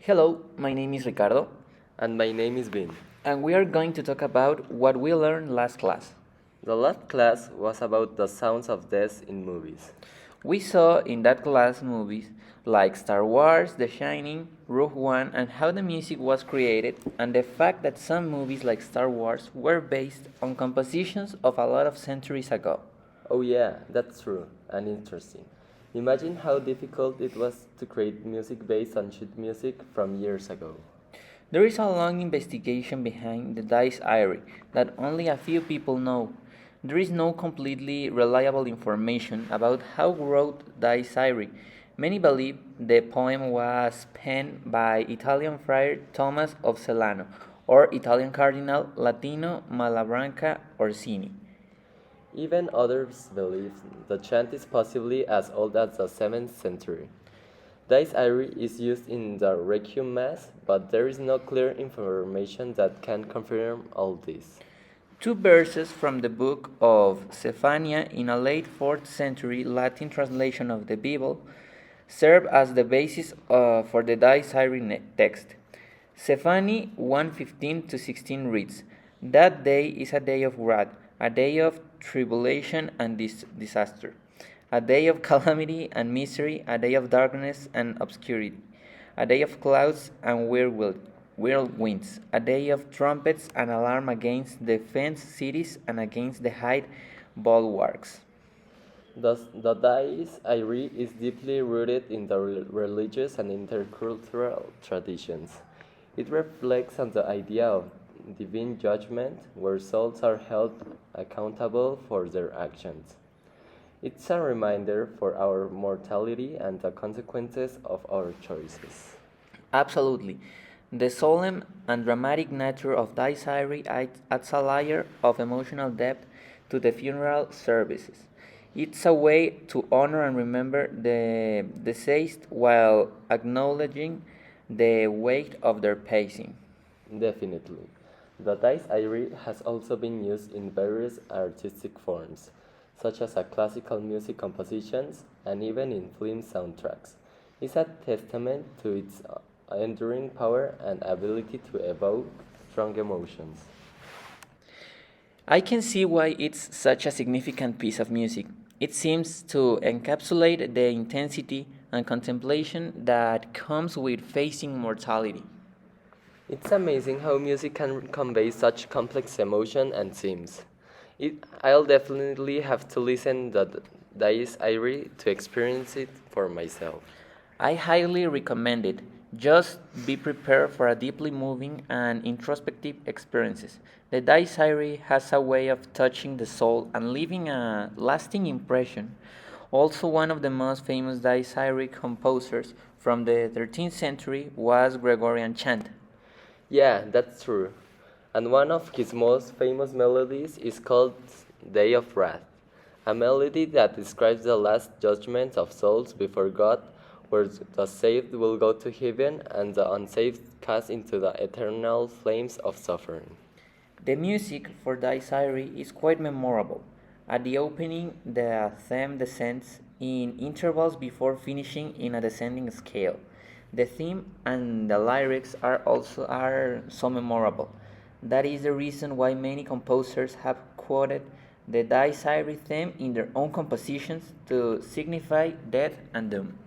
Hello, my name is Ricardo, And my name is Vin. and we are going to talk about what we learned last class. The last class was about the sounds of death in movies. We saw in that class movies like Star Wars, The Shining, Rogue One, and how the music was created, and the fact that some movies like Star Wars were based on compositions of a lot of centuries ago. Oh, yeah, that's true and interesting. Imagine how difficult it was to create music based on sheet music from years ago. There is a long investigation behind the dice Irae that only a few people know. There is no completely reliable information about how wrote dice Irae. Many believe the poem was penned by Italian friar Thomas of Celano or Italian Cardinal Latino Malabranca Orsini. Even others believe the chant is possibly as old as the 7th century. Dies Irae is used in the Requiem Mass, but there is no clear information that can confirm all this. Two verses from the book of Zephaniah in a late 4th century Latin translation of the Bible serve as the basis for the Dies Irae text. Zephaniah 1:15 to 16 reads, "That day is a day of wrath, a day of tribulation and disaster, a day of calamity and misery, a day of darkness and obscurity, a day of clouds and whirlwinds, a day of trumpets and alarm against the fenced cities and against the high bulwarks." Thus, the Dies Irae is deeply rooted in the religious and intercultural traditions. It reflects on the idea of divine judgment, where souls are held accountable for their actions. It's a reminder for our mortality and the consequences of our choices. Absolutely. The solemn and dramatic nature of Dies Irae adds a layer of emotional depth to the funeral services. It's a way to honor and remember the deceased while acknowledging the weight of their passing. Definitely. The Dies Irae has also been used in various artistic forms, such as classical music compositions and even in film soundtracks. It's a testament to its enduring power and ability to evoke strong emotions. I can see why it's such a significant piece of music. It seems to encapsulate the intensity and contemplation that comes with facing mortality. It's amazing how music can convey such complex emotion and themes. I'll definitely have to listen the Dies Irae to experience it for myself. I highly recommend it. Just be prepared for a deeply moving and introspective experiences. The Dies Irae has a way of touching the soul and leaving a lasting impression. Also, one of the most famous Dies Irae composers from the 13th century was Gregorian chant. Yeah, that's true. And one of his most famous melodies is called Day of Wrath, a melody that describes the last judgment of souls before God, where the saved will go to heaven and the unsaved cast into the eternal flames of suffering. The music for Dies Irae is quite memorable. At the opening, the theme descends in intervals before finishing in a descending scale. The theme and the lyrics are so memorable. That is the reason why many composers have quoted the Dies Irae theme in their own compositions to signify death and doom.